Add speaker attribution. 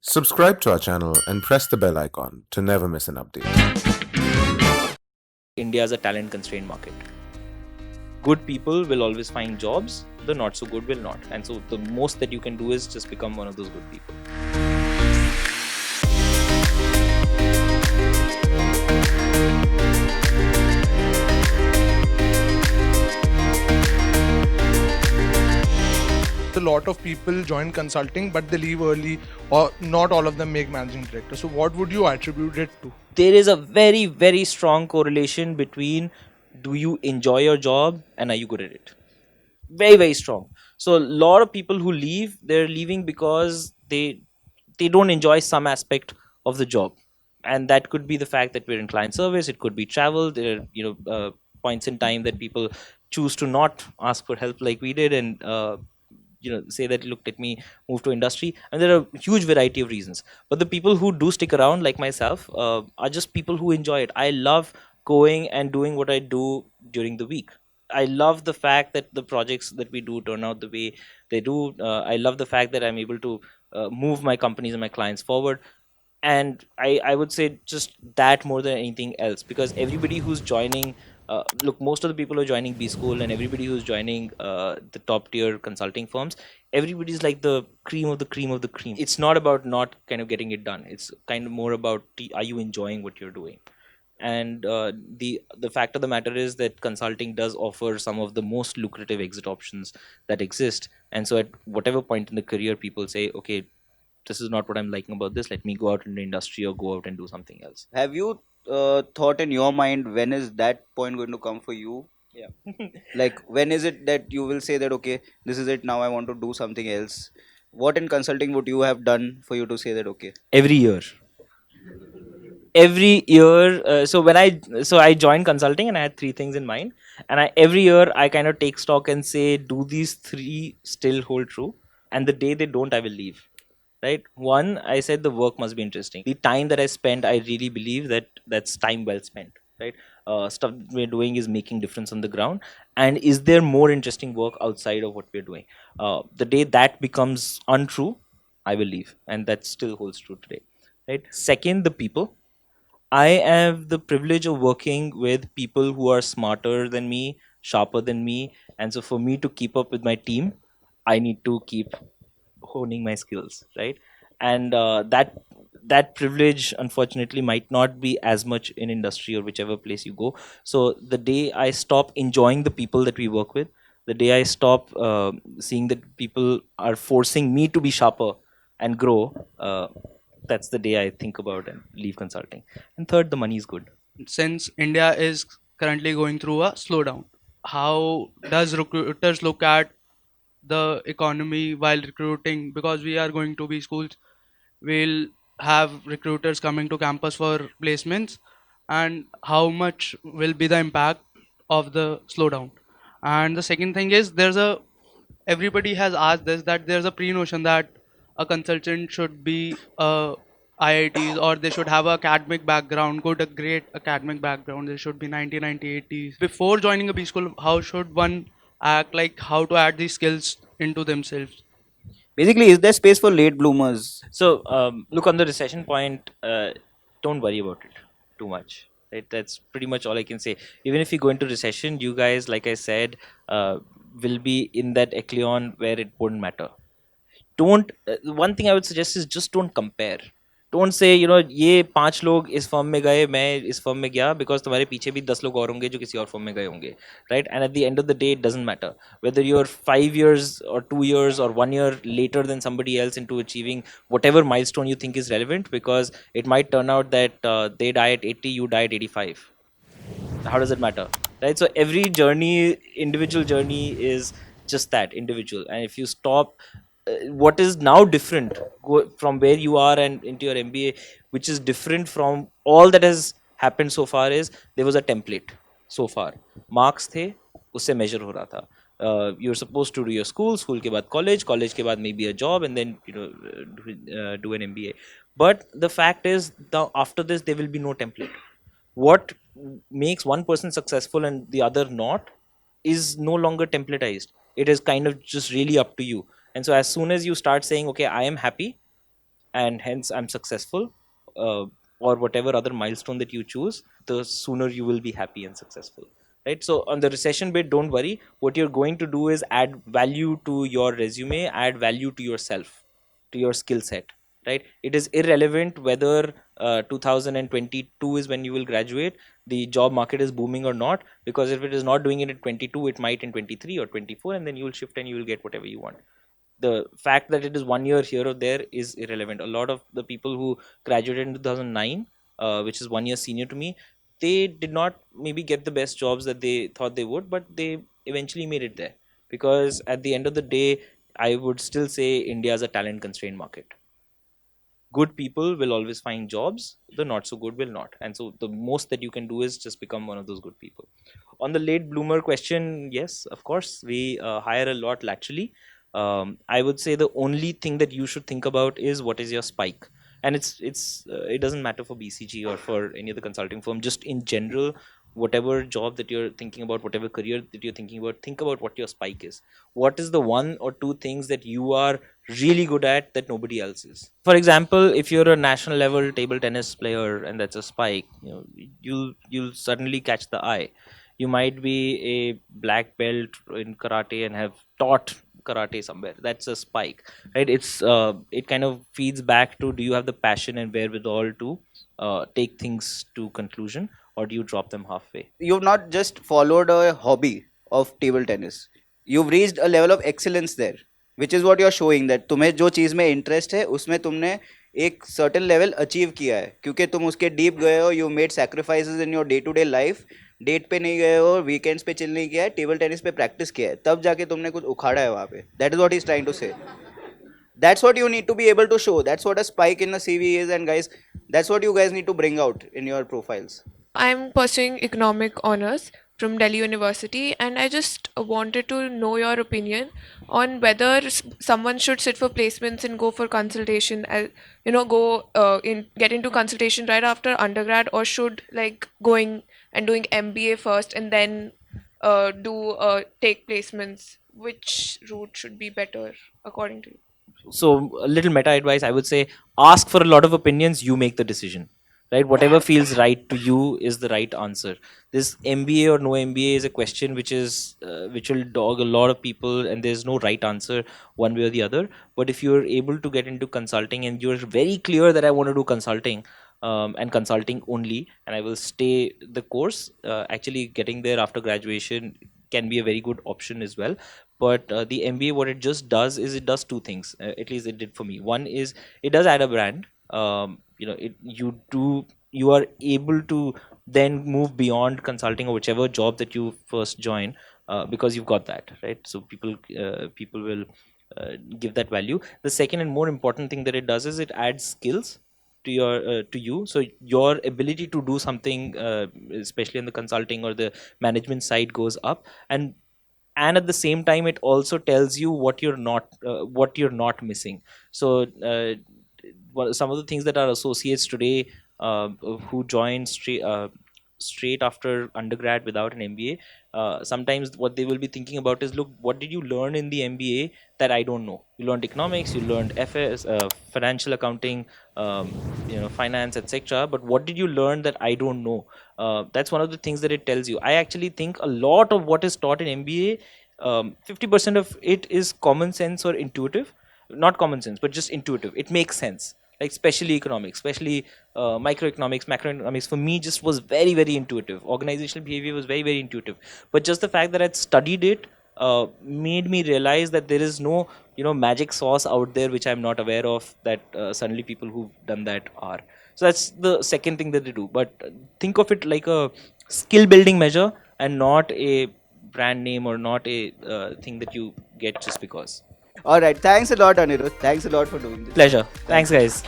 Speaker 1: Subscribe to our channel and press the bell icon to never miss an update.
Speaker 2: India is a talent constrained market. Good people will always find jobs, the not so good will not. And so the most that you can do is just become one of those good people.
Speaker 3: A lot of people join consulting but they leave early, or not all of them make managing director. So what would you attribute it to?
Speaker 2: There is a very, very strong correlation between do you enjoy your job and are you good at it? Very, very strong. So a lot of people who leave, they're leaving because they don't enjoy some aspect of the job. And that could be the fact that we're in client service, it could be travel. There are points in time that people choose to not ask for help like we did, and say that, look, let me move to industry. And there are a huge variety of reasons, but the people who do stick around, like myself, are just people who enjoy it. I love going and doing what I do during the week. I love the fact that the projects that we do turn out the way they do. I love the fact that I'm able to move my companies and my clients forward. And I would say just that more than anything else, because everybody who's joining, look, most of the people who are joining B School and everybody who's joining the top tier consulting firms, everybody's like the cream of the cream of the cream. It's not about not kind of getting it done. It's kind of more about, are you enjoying what you're doing? And the fact of the matter is that consulting does offer some of the most lucrative exit options that exist. And so at whatever point in the career people say, okay, this is not what I'm liking about this, let me go out in the industry or go out and do something else.
Speaker 4: Have you thought in your mind when is that point going to come for you?
Speaker 2: Yeah.
Speaker 4: Like when is it that you will say that okay, this is it, now I want to do something else? What in consulting would you have done for you to say that okay?
Speaker 2: Every year so I joined consulting and I had three things in mind, and every year I kind of take stock and say, do these three still hold true? And the day they don't, I will leave. Right? One, I said the work must be interesting. The time that I spent, I really believe that that's time well spent. Right? Stuff we're doing is making difference on the ground, and is there more interesting work outside of what we're doing? The day that becomes untrue, I will leave, and that still holds true today. Right? Second, the people. I have the privilege of working with people who are smarter than me, sharper than me, and so for me to keep up with my team, I need to keep honing my skills, right? And that privilege, unfortunately, might not be as much in industry or whichever place you go. So the day I stop enjoying the people that we work with, the day I stop seeing that people are forcing me to be sharper and grow, that's the day I think about and leave consulting. And third, the money is good.
Speaker 5: Since India is currently going through a slowdown, how does recruiters look at the economy while recruiting? Because we are going to be schools, we'll have recruiters coming to campus for placements, and how much will be the impact of the slowdown? And the second thing is, everybody has asked this, that there's a pre-notion that a consultant should be IITs, or they should have a academic background, a great academic background. They should be 1980s. Before joining a B school, how should one act, like how to add these skills into themselves?
Speaker 4: Basically, is there space for late bloomers?
Speaker 2: So, look, on the recession point, don't worry about it too much. Right? That's pretty much all I can say. Even if you go into recession, you guys, like I said, will be in that echelon where it wouldn't matter. Don't. One thing I would suggest is just don't compare. Don't say, ये 5 लोग इस form में गए, मैं इस form में गया, because तुम्हारे पीछे भी 10 लोग और होंगे जो किसी और फॉर्म में गए होंगे, right? And at the end of the day, it doesn't matter whether you're 5 years or 2 years or 1 year later than somebody else into achieving whatever milestone you think is relevant, because it might turn out that they die at 80, you die at 85. How does it matter, right? So every journey, individual journey, is just that, individual. And if you stop, what is now different from where you are and into your MBA, which is different from all that has happened so far, is there was a template so far. Marks थे, उससे measure हो रहा था. You're supposed to do your school के बाद college के बाद maybe a job, and then do an MBA. But the fact is, after this there will be no template. What makes one person successful and the other not is no longer templatized. It is kind of just really up to you. And so as soon as you start saying, okay, I am happy, and hence I'm successful, or whatever other milestone that you choose, the sooner you will be happy and successful, right? So on the recession bit, don't worry. What you're going to do is add value to your resume, add value to yourself, to your skill set, right? It is irrelevant whether 2022 is when you will graduate, the job market is booming or not, because if it is not doing it at 22, it might in 23 or 24, and then you will shift and you will get whatever you want. The fact that it is 1 year here or there is irrelevant. A lot of the people who graduated in 2009, which is 1 year senior to me, they did not maybe get the best jobs that they thought they would, but they eventually made it there, because at the end of the day, I would still say India is a talent constrained market. Good people will always find jobs, the not so good will not, and so the most that you can do is just become one of those good people. On the late bloomer question, yes, of course, we hire a lot laterally. I would say the only thing that you should think about is what is your spike, and it doesn't matter for BCG or for any other consulting firm. Just in general, whatever job that you're thinking about, whatever career that you're thinking about, think about what your spike is. What is the one or two things that you are really good at that nobody else is? For example, if you're a national level table tennis player and that's a spike, you'll suddenly catch the eye. You might be a black belt in karate and have taught karate somewhere. That's a spike, right? It kind of feeds back to, do you have the passion and wherewithal to take things to conclusion, or do you drop them halfway?
Speaker 4: You've not just followed a hobby of table tennis. You've reached a level of excellence there, which is what you're showing, that तुम्हें जो चीज़ में interest है उसमें तुमने एक certain level achieve किया है, क्योंकि तुम उसके डीप गए हो. You made sacrifices in your day to day life. Date पे नहीं गए हो, वीकेंड्स पे चिल नहीं किया है, टेबल टेनिस पे प्रैक्टिस किया है, तब जाके तुमने कुछ उखाड़ा है वहाँ पे. That is what he is trying to say. That's what you need to be able to show. That's what a spike in the CV is, and guys, that's what you guys need to bring out in your profiles.
Speaker 6: I'm pursuing economic honors from Delhi University, and I just wanted to know your opinion on whether someone should sit for placements and go for consultation, go get into consultation right after undergrad, or should like going and doing MBA first and then do take placements. Which route should be better according to you?
Speaker 2: So a little meta advice, I would say, ask for a lot of opinions, you make the decision, right? Whatever feels right to you is the right answer. This MBA or no MBA is a question which will dog a lot of people, and there's no right answer one way or the other. But if you're able to get into consulting and you're very clear that I want to do consulting, and consulting only, and I will stay the course, actually getting there after graduation can be a very good option as well. But the MBA, what it just does is it does two things. At least it did for me. One is it does add a brand. You are able to then move beyond consulting or whichever job that you first join, because you've got that, right? So people will give that value. The second and more important thing that it does is it adds skills to you. So your ability to do something, especially in the consulting or the management side, goes up, and at the same time it also tells you what you're not missing. So some of the things that our associates today who join straight after undergrad without an MBA, sometimes what they will be thinking about is, look, what did you learn in the MBA that I don't know? You learned economics, you learned FS, financial accounting, finance, etc. But what did you learn that I don't know? That's one of the things that it tells you. I actually think a lot of what is taught in MBA, 50% of it is common sense or intuitive. Not common sense, but just intuitive. It makes sense. Like especially economics, especially microeconomics, macroeconomics, for me just was very, very intuitive. Organizational behavior was very, very intuitive. But just the fact that I'd studied it made me realize that there is no magic sauce out there which I'm not aware of, that suddenly people who've done that are. So that's the second thing that they do. But think of it like a skill building measure and not a brand name or not a thing that you get just because.
Speaker 4: All right. Thanks a lot, Anirudh. Thanks a lot for doing this.
Speaker 2: Pleasure. Thanks, guys.